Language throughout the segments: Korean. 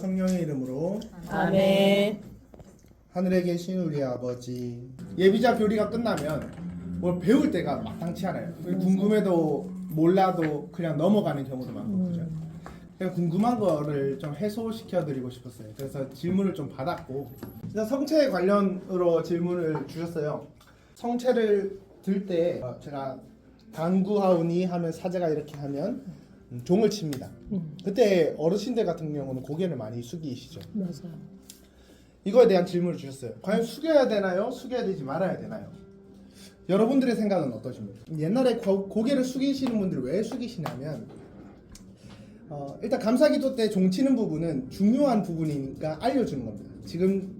성령의 이름으로 아멘. 하늘에 계신 우리 아버지. 예비자 교리가 끝나면 뭘 배울 때가 마땅치 않아요. 궁금해도 몰라도 그냥 넘어가는 경우도 많고 그죠? 그냥 궁금한 거를 좀 해소시켜 드리고 싶었어요. 그래서 질문을 좀 받았고 일단 성체 관련으로 질문을 주셨어요. 성체를 들 때 제가 당구하오니 하면 사제가 이렇게 하면 종을 칩니다. 그때 어르신들 같은 경우는 고개를 많이 숙이시죠. 맞아요. 이거에 대한 질문을 주셨어요. 과연 숙여야 되나요? 숙여야 되지 말아야 되나요? 여러분들의 생각은 어떠십니까? 옛날에 고개를 숙이시는 분들이 왜 숙이시냐면 일단 감사기도 때 종치는 부분은 중요한 부분이니까 알려주는 겁니다.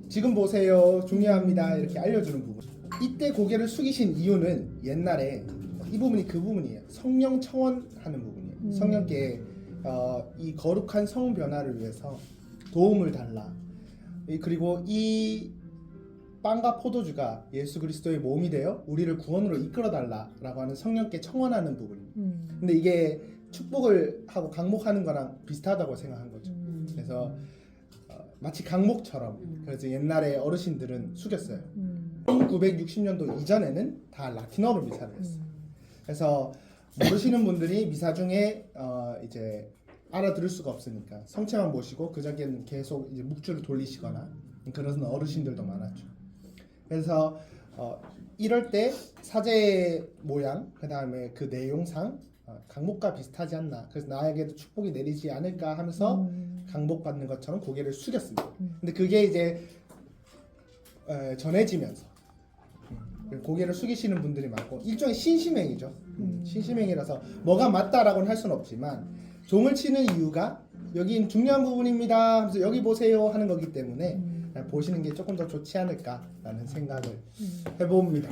지금 보세요. 중요합니다. 이렇게 알려주는 부분. 이때 고개를 숙이신 이유는 옛날에 이 부분이 그 부분이에요. 성령 청원하는 부분이에요. 성령께 이 거룩한 성 변화를 위해서 도움을 달라. 그리고 이 빵과 포도주가 예수 그리스도의 몸이 되어 우리를 구원으로 이끌어 달라라고 하는 성령께 청원하는 부분입니다. 근데 이게 축복을 하고 강목하는 거랑 비슷하다고 생각한 거죠. 그래서 마치 강목처럼 그래서 옛날에 어르신들은 숙였어요. 1960년도 이전에는 다 라틴어로 미사를 했어요. 그래서 모르시는 분들이 미사 중에 이제 알아들을 수가 없으니까 성체만 모시고 그 자기는 계속 이제 묵주를 돌리시거나 그런 어르신들도 많았죠. 그래서 이럴 때 사제 모양 그 다음에 그 내용상 강목과 비슷하지 않나. 그래서 나에게도 축복이 내리지 않을까 하면서 강복 받는 것처럼 고개를 숙였습니다. 근데 그게 이제 전해지면서 고개를 숙이시는 분들이 많고 일종의 신심행이죠. 신심행이라서 뭐가 맞다라고는 할 수는 없지만 종을 치는 이유가 여긴 중요한 부분입니다 하면서 여기 보세요 하는 거기 때문에 보시는 게 조금 더 좋지 않을까라는 생각을 해봅니다.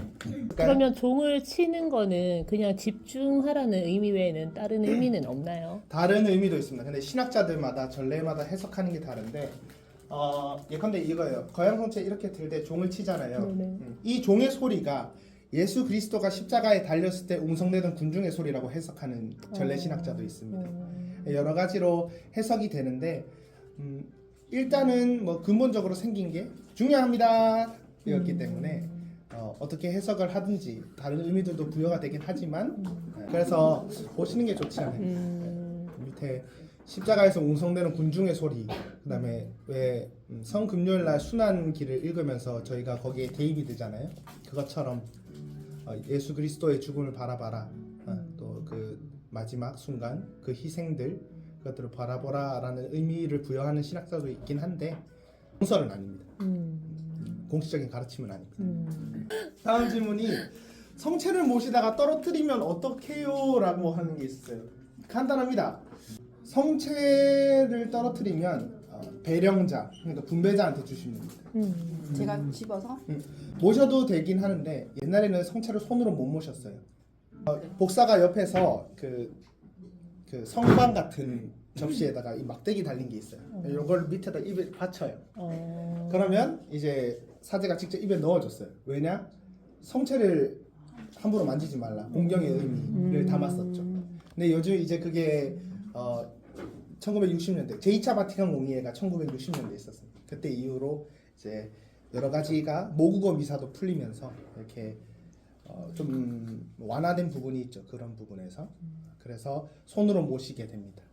그러면 종을 치는 거는 그냥 집중하라는 의미 외에는 다른 의미는 없나요? 다른 의미도 있습니다. 근데 신학자들마다 전례마다 해석하는 게 다른데 예컨대 이거예요. 거양성체 이렇게 들 때 종을 치잖아요. 이 종의 소리가 예수 그리스도가 십자가에 달렸을 때 웅성대던 군중의 소리라고 해석하는 전례 신학자도 있습니다. 여러 가지로 해석이 되는데 일단은 뭐 근본적으로 생긴 게 중요합니다 이었기 때문에 어떻게 해석을 하든지 다른 의미들도 부여가 되긴 하지만 그래서 보시는 게 좋지 않아요. 밑에 십자가에서 웅성되는 군중의 소리 그 다음에 왜 성금요일날 순환기를 읽으면서 저희가 거기에 대입이 되잖아요. 그것처럼 예수 그리스도의 죽음을 바라봐라. 또 그 마지막 순간 그 희생들 그것들을 바라보라 라는 의미를 부여하는 신학자도 있긴 한데 공설은 아닙니다. 공식적인 가르침은 아닙니다. 다음 질문이 성체를 모시다가 떨어뜨리면 어떡해요? 라고 하는 게 있어요. 간단합니다. 성체를 떨어뜨리면 배령자, 그러니까 분배자한테 주시면 됩니다. 제가 집어서? 모셔도 되긴 하는데 옛날에는 성체를 손으로 못 모셨어요. 복사가 옆에서 그 성방 같은 접시에다가 이 막대기 달린 게 있어요. 이걸 밑에다 입에 받쳐요. 그러면 이제 사제가 직접 입에 넣어줬어요. 왜냐? 성체를 함부로 만지지 말라. 공경의 의미를 담았었죠. 근데 요즘 이제 그게 1960년대 제2차 바티칸 공의회가 1960년대에 있었어요. 그때 이후로 이제 여러 가지가 모국어 미사도 풀리면서 이렇게 좀 완화된 부분이 있죠. 그런 부분에서 그래서 손으로 모시게 됩니다.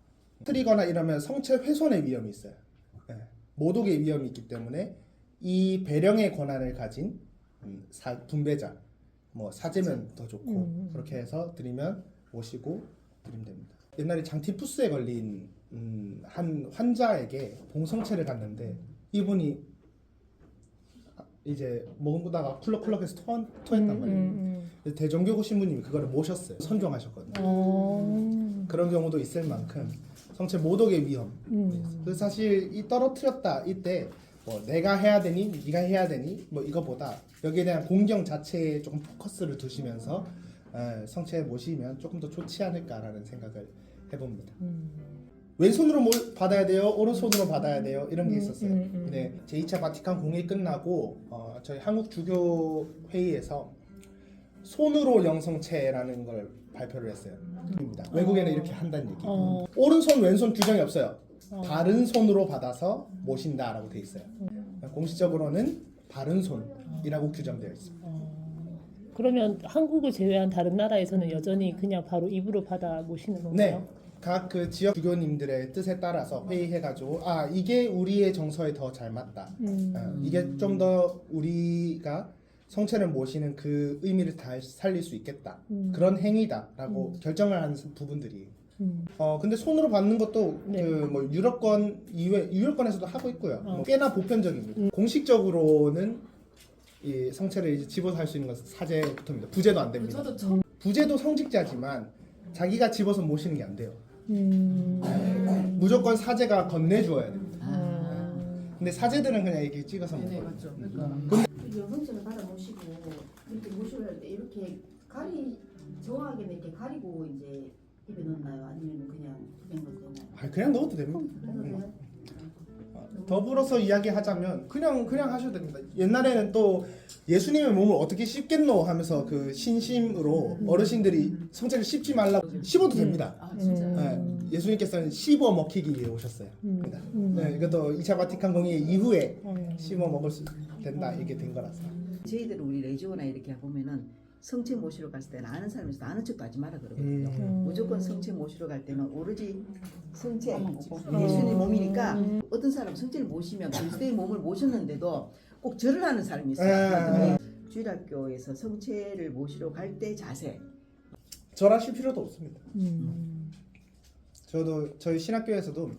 틀리거나 이러면 성체 훼손의 위험이 있어요. 모독의 위험이 있기 때문에 이 배령의 권한을 가진 분배자, 뭐 사제면 더 좋고 그렇게 해서 드리면 모시고 드리면 됩니다. 옛날에 장티푸스에 걸린 한 환자에게 봉성체를 갔는데 이분이 이제 먹은다가 쿨럭쿨럭해서 토했단 말이에요. 대종교구 신부님이 그거를 모셨어요. 선종하셨거든요. 그런 경우도 있을 만큼 성체 모독의 위험. 그래서 사실 이 떨어뜨렸다 이때 뭐 내가 해야 되니 네가 해야 되니 뭐 이거보다 여기에 대한 공경 자체에 조금 포커스를 두시면서 성체 모시면 조금 더 좋지 않을까라는 생각을 해봅니다. 왼손으로 받아야 돼요? 오른손으로 받아야 돼요? 이런 게 있었어요. 근데 제2차 바티칸 공회 끝나고 저희 한국 주교 회의에서 손으로 영성체라는 걸 발표를 했어요. 외국에는 이렇게 한다는 얘기. 오른손 왼손 규정이 없어요. 바른 손으로 받아서 모신다라고 돼 있어요. 공식적으로는 바른 손이라고 규정되어 있습니다. 그러면 한국을 제외한 다른 나라에서는 여전히 그냥 바로 입으로 받아 모시는 네, 건가요? 각 그 지역 주교님들의 뜻에 따라서 회의해가지고 이게 우리의 정서에 더 잘 맞다. 이게 좀 더 우리가 성체를 모시는 그 의미를 다 살릴 수 있겠다. 그런 행위다라고 결정을 하는 부분들이. 근데 손으로 받는 것도 네. 그 뭐 유럽권 이외 유럽권에서도 하고 있고요. 뭐 꽤나 보편적입니다. 공식적으로는 이 성체를 이제 집어서 할 수 있는 것은 사제부터입니다. 부제도 안 됩니다. 부제도 성직자지만 자기가 집어서 모시는 게 안 돼요. 무조건 사제가 건네주어야 됩니다. 근데 사제들은 그냥 이렇게 찍어서 먹어요. 맞죠. 여성체를 받아 모시고 이렇게 모시고 할 때 이렇게 정확하게 이렇게 가리고 이제 입에 넣나요? 아니면 그냥 그냥 넣어도 되나요? 그냥 넣어도 됩니다. 그래도 돼요? 더불어서 이야기하자면 그냥 하셔도 됩니다. 옛날에는 또 예수님의 몸을 어떻게 씹겠노 하면서 그 신심으로 어르신들이 성체를 씹지 말라고 씹어도 됩니다. 아 진짜요? 네, 예수님께서는 씹어 먹히기 위해 오셨어요. 네, 이것도 2차 바티칸 공의 이후에 씹어 먹을 수 된다 이게 된 거라서. 저희들은 우리 레지오나 이렇게 보면은 성체 모시러 갔을 때는 아는 사람이 있어도 아는 척도 하지 마라 그러거든요. 무조건 성체 모시러 갈 때는 오로지 성체 예수님 몸이니까 어떤 사람 성체를 모시면 그리스도의 몸을 모셨는데도 꼭 절을 하는 사람이 있어요. 주일학교에서 성체를 모시러 갈 때 자세. 절하실 필요도 없습니다. 저도 저희 신학교에서도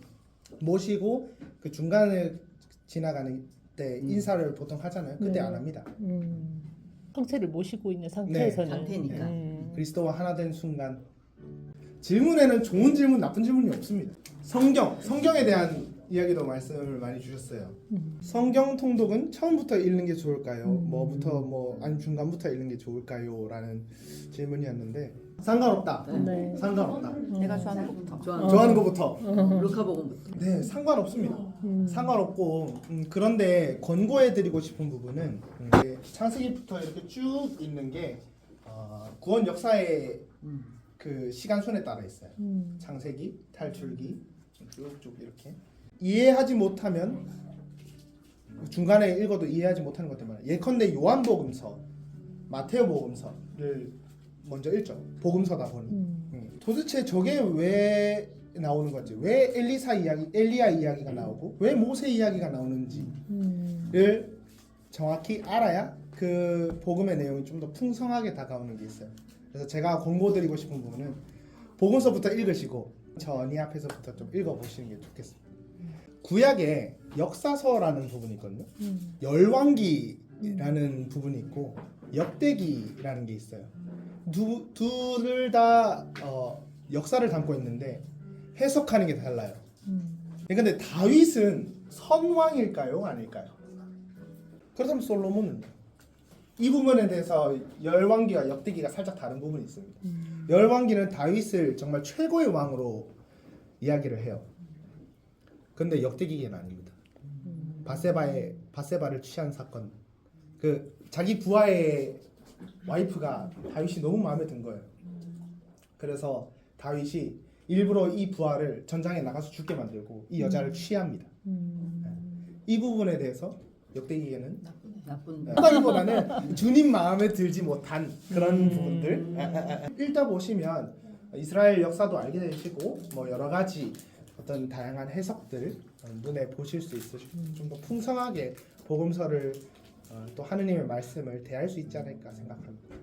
모시고 그 중간을 지나가는 때 인사를 보통 하잖아요. 그때 안 합니다. 성체를 모시고 있는 상태에서는 상태니까. 그리스도와 하나 된 순간. 질문에는 좋은 질문, 나쁜 질문이 없습니다. 성경에 대한 이야기도 말씀을 많이 주셨어요. 성경 통독은 처음부터 읽는 게 좋을까요? 아니면 중간부터 읽는 게 좋을까요? 라는 질문이었는데 상관없다. 네. 상관없다. 내가 좋아하는 것부터. 좋아하는 것부터. 루카복음부터. 네, 상관없습니다. 상관없고 그런데 권고해드리고 싶은 부분은 이제 창세기부터 이렇게 쭉 있는 게 구원 역사의 그 시간 순에 따라 있어요. 창세기, 탈출기 쭉쭉 이렇게 이해하지 못하면 중간에 읽어도 이해하지 못하는 것들 많아요. 예컨대 요한복음서, 마테오복음서를 먼저 읽죠. 복음서다 보니 도대체 저게 왜 나오는 건지, 왜 엘리야 이야기가 나오고 왜 모세 이야기가 나오는지를 정확히 알아야 그 복음의 내용이 좀 더 풍성하게 다가오는 게 있어요. 그래서 제가 권고드리고 싶은 부분은 복음서부터 읽으시고 전이 앞에서부터 좀 읽어보시는 게 좋겠습니다. 구약에 역사서라는 부분이 있거든요. 열왕기라는 부분이 있고 역대기라는 게 있어요. 둘을 다 역사를 담고 있는데 해석하는 게 달라요. 근데 다윗은 선왕일까요? 아닐까요? 그렇다면 솔로몬은 이 부분에 대해서 열왕기와 역대기가 살짝 다른 부분이 있습니다. 열왕기는 다윗을 정말 최고의 왕으로 이야기를 해요. 근데 역대기는 아닙니다. 바세바를 취한 사건. 그 자기 부하의 와이프가 다윗이 너무 마음에 든 거예요. 그래서 다윗이 일부러 이 부하를 전장에 나가서 죽게 만들고 이 여자를 취합니다. 이 부분에 대해서 역대기에는 나쁜. 하다기보다는 주님 마음에 들지 못한 그런 부분들 읽다 보시면 이스라엘 역사도 알게 되시고 뭐 여러 가지 어떤 다양한 해석들 눈에 보실 수 있으시고 좀 더 풍성하게 복음서를 또 하느님의 말씀을 대할 수 있지 않을까 생각합니다.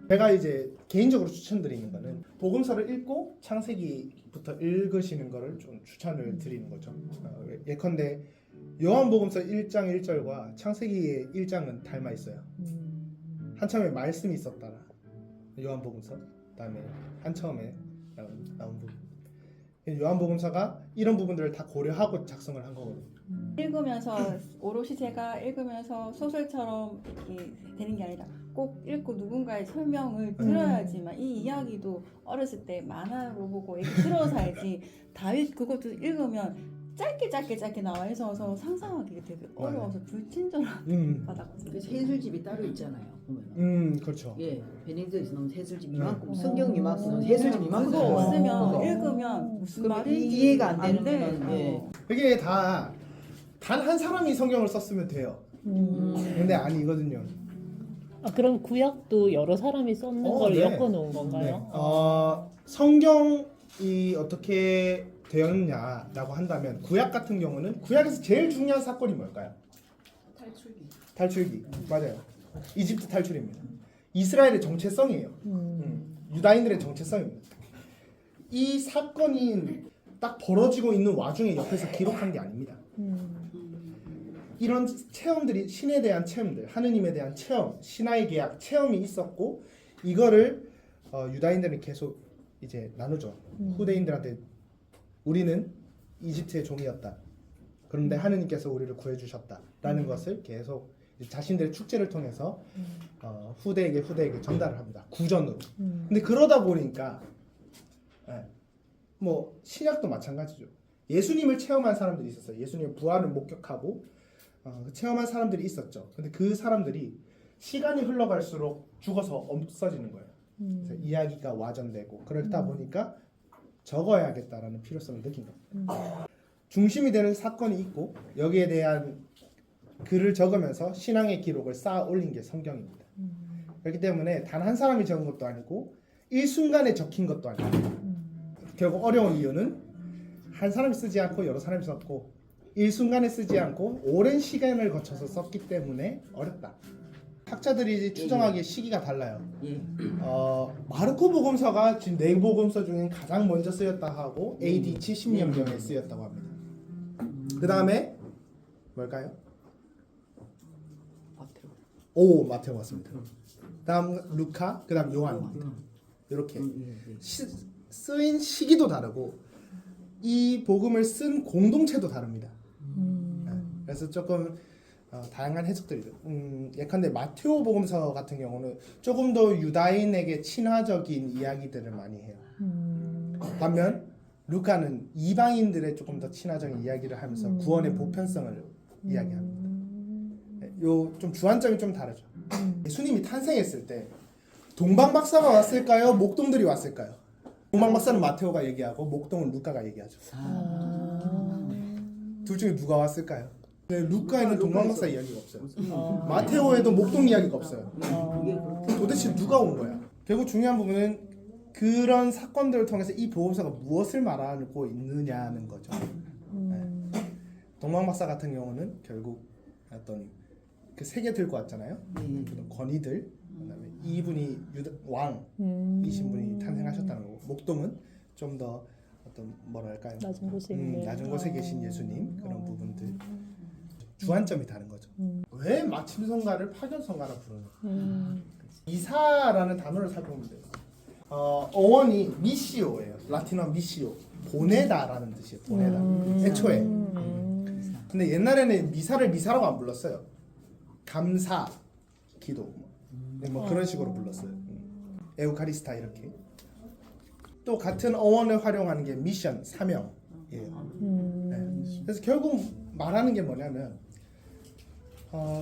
제가 이제 개인적으로 추천드리는 거는 복음서를 읽고 창세기부터 읽으시는 거를 좀 추천을 드리는 거죠. 예컨대 요한복음서 1장 1절과 창세기의 1장은 닮아 있어요. 한참에 말씀이 있었더라. 요한복음서. 그다음에 한처음에 나온 부분. 요한복음서가 이런 부분들을 다 고려하고 작성을 한 거거든요. 읽으면서 오롯이 제가 읽으면서 소설처럼 이렇게 되는 게 아니라 꼭 읽고 누군가의 설명을 들어야지만 이 이야기도 어렸을 때 만화로 보고 이렇게 들어서 알지. 다윗 그것도 읽으면 짧게 나와 있어서 상상하기 되게 어려워서 불친절한 받았거든요. 그래서 해설집이 따로 있잖아요. 보면. 그렇죠. 예, 베네딕트에서 나온 해설집 이만큼, 성경 이만큼, 해설집 이만큼 그거 나와요. 없으면 그거. 읽으면 무슨 그럼 말인지 이해가 안 되는 돼. 거는, 예. 이게 다 단 한 사람이 성경을 썼으면 돼요. 근데 아니거든요. 아, 그럼 구약도 여러 사람이 썼는 걸 네. 엮어 놓은 건가요? 성경이 어떻게 되었냐라고 한다면 구약 같은 경우는 구약에서 제일 중요한 사건이 뭘까요? 탈출기. 맞아요. 이집트 탈출입니다. 이스라엘의 정체성이에요. 유다인들의 정체성입니다. 이 사건이 딱 벌어지고 있는 와중에 옆에서 기록한 게 아닙니다. 이런 체험들이 신에 대한 체험들, 하느님에 대한 체험, 신화의 계약 체험이 있었고 이거를 유다인들은 계속 이제 나누죠. 후대인들한테 우리는 이집트의 종이었다. 그런데 하느님께서 우리를 구해주셨다라는 것을 계속 자신들의 축제를 통해서 후대에게 전달을 합니다. 구전으로. 근데 그러다 보니까 뭐 신약도 마찬가지죠. 예수님을 체험한 사람들이 있었어요. 예수님의 부활을 목격하고 체험한 사람들이 있었죠. 근데 그 사람들이 시간이 흘러갈수록 죽어서 없어지는 거예요. 그래서 이야기가 와전되고 그러다 보니까 적어야겠다라는 필요성을 느낀 겁니다. 중심이 되는 사건이 있고 여기에 대한 글을 적으면서 신앙의 기록을 쌓아 올린 게 성경입니다. 그렇기 때문에 단 한 사람이 적은 것도 아니고 일순간에 적힌 것도 아니고 결국 어려운 이유는 한 사람이 쓰지 않고 여러 사람이 썼고 일순간에 쓰지 않고 오랜 시간을 거쳐서 썼기 때문에 어렵다. 학자들이 추정하기에 시기가 달라요. 예. 마르코 복음서가 지금 네 복음서 중에 가장 먼저 쓰였다 하고 AD 70년경에 쓰였다고 합니다. 그 다음에 뭘까요? 마테오 맞습니다. 다음 루카, 그 다음 요한입니다. 이렇게 쓰인 시기도 다르고 이 복음을 쓴 공동체도 다릅니다. 그래서 조금 다양한 해석들이죠. 예컨대 마테오 복음서 같은 경우는 조금 더 유다인에게 친화적인 이야기들을 많이 해요. 반면 루카는 이방인들의 조금 더 친화적인 이야기를 하면서 구원의 보편성을 이야기합니다. 요 좀 주안점이 좀 다르죠. 예수님이 탄생했을 때 동방 박사가 왔을까요? 목동들이 왔을까요? 동방 박사는 마테오가 얘기하고 목동은 루카가 얘기하죠. 둘 중에 누가 왔을까요? 네, 루카에는 동방 박사 이야기가 없어요. 마테오에도 목동 이야기가 없어요. 도대체 누가 온 거야? 결국 중요한 부분은 그런 사건들을 통해서 이 보험사가 무엇을 말하고 있느냐는 거죠. 동방 박사 같은 경우는 결국 어떤 그 세계 들고 왔잖아요. 그런 권위들, 그다음에 이분이 왕이신 분이 탄생하셨다는 거고, 목동은 좀 더 어떤 뭐랄까요? 낮은 곳에 있는 낮은 곳에 계신 예수님 그런 부분들 주안점이 다른 거죠. 왜 마침성가를 파견성가라 부르는? 이사라는 단어를 살펴보면 돼요. 어원이 미시오예요. 라틴어 미시오, 보내다라는 뜻이에요. 보내다. 애초에. 근데 옛날에는 미사를 미사라고 안 불렀어요. 감사, 기도, 뭐 그런 식으로 불렀어요. 에우카리스타 이렇게. 또 같은 어원을 활용하는 게 미션, 사명이에요. 네. 그래서 결국 말하는 게 뭐냐면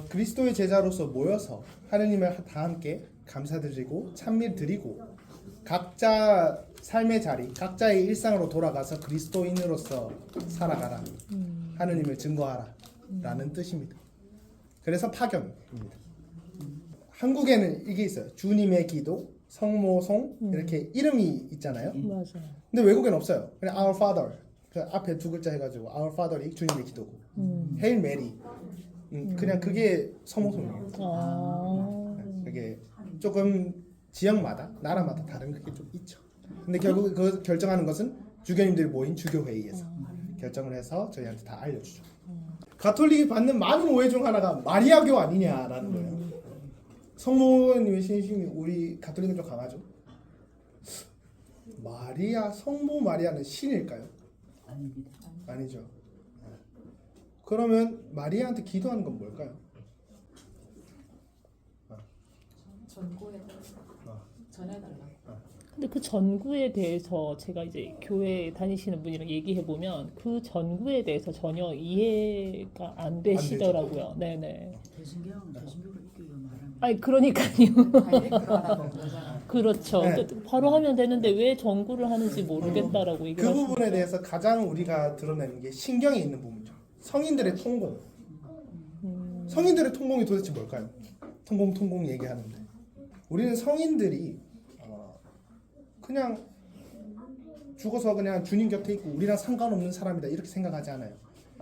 그리스도의 제자로서 모여서 하느님을 다 함께 감사드리고 찬미를 드리고 각자 삶의 자리, 각자의 일상으로 돌아가서 그리스도인으로서 살아가라. 하느님을 증거하라 라는 뜻입니다. 그래서 파견입니다. 한국에는 이게 있어요. 주님의 기도, 성모송 이렇게 이름이 있잖아요. 맞아요. 근데 외국에는 없어요. 그냥 Our Father 그 앞에 두 글자 해가지고 Our Father이 주님의 기도고 Hail Mary 그냥 그게 성모송이에요. 그게 조금 지역마다 나라마다 다른 게 좀 있죠. 근데 결국 그 결정하는 것은 주교님들이 모인 주교회의에서 결정을 해서 저희한테 다 알려주죠. 가톨릭이 받는 많은 오해 중 하나가 마리아교 아니냐라는 거예요. 성모님의 신심이 우리 가톨릭은 좀 강하죠. 성모 마리아는 신일까요? 아닙니다. 아니죠. 그러면 마리아한테 기도하는 건 뭘까요? 전해달라고. 근데 그 전구에 대해서 제가 이제 교회 다니시는 분이랑 얘기해 보면 그 전구에 대해서 전혀 이해가 안 되시더라고요. 네네. 대신교가 이게 말하는. 아니 그러니까요. 다이렉트로 그러잖아. 그렇죠. 네. 그러니까 바로 하면 되는데 왜 전구를 하는지 모르겠다라고 그 얘기를 부분에 하시니까. 대해서 가장 우리가 드러내는 게 신경에 있는 부분이죠. 성인들의 통공. 성인들의 통공이 도대체 뭘까요? 통공 얘기하는데 우리는 성인들이 그냥 죽어서 그냥 주님 곁에 있고 우리랑 상관없는 사람이다 이렇게 생각하지 않아요.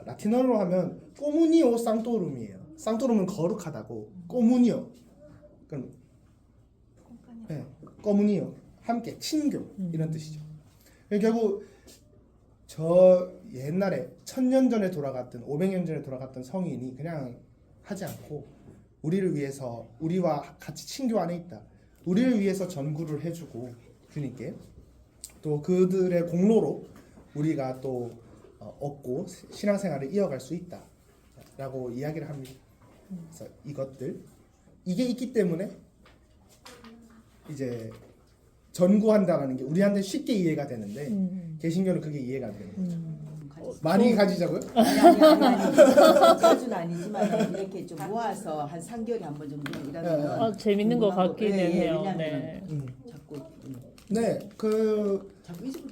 라틴어로 하면 꼬무니오 쌍토룸이에요. 쌍토룸은 거룩하다고 꼬무니오. 그럼 네, 꼬무니오 함께 친교 이런 뜻이죠. 결국 저 옛날에 1000년 전에 돌아갔던 500년 전에 돌아갔던 성인이 그냥 하지 않고 우리를 위해서 우리와 같이 친교 안에 있다. 우리를 위해서 전구를 해주고 주님께 또 그들의 공로로 우리가 또 얻고 신앙생활을 이어갈 수 있다라고 이야기를 합니다. 그래서 이게 있기 때문에 이제 전구한다라는 게 우리한테 쉽게 이해가 되는데 개신교는 그게 이해가 안 되는 거죠. 많이 가지자고요? 아니. 자주는 아니지만 이렇게 좀 모아서 한 3개월에 한 번 정도 일하면 아, 재밌는 것 같기는 해요. 왜냐면 네. 자꾸 네, 그 자꾸 잊어버려.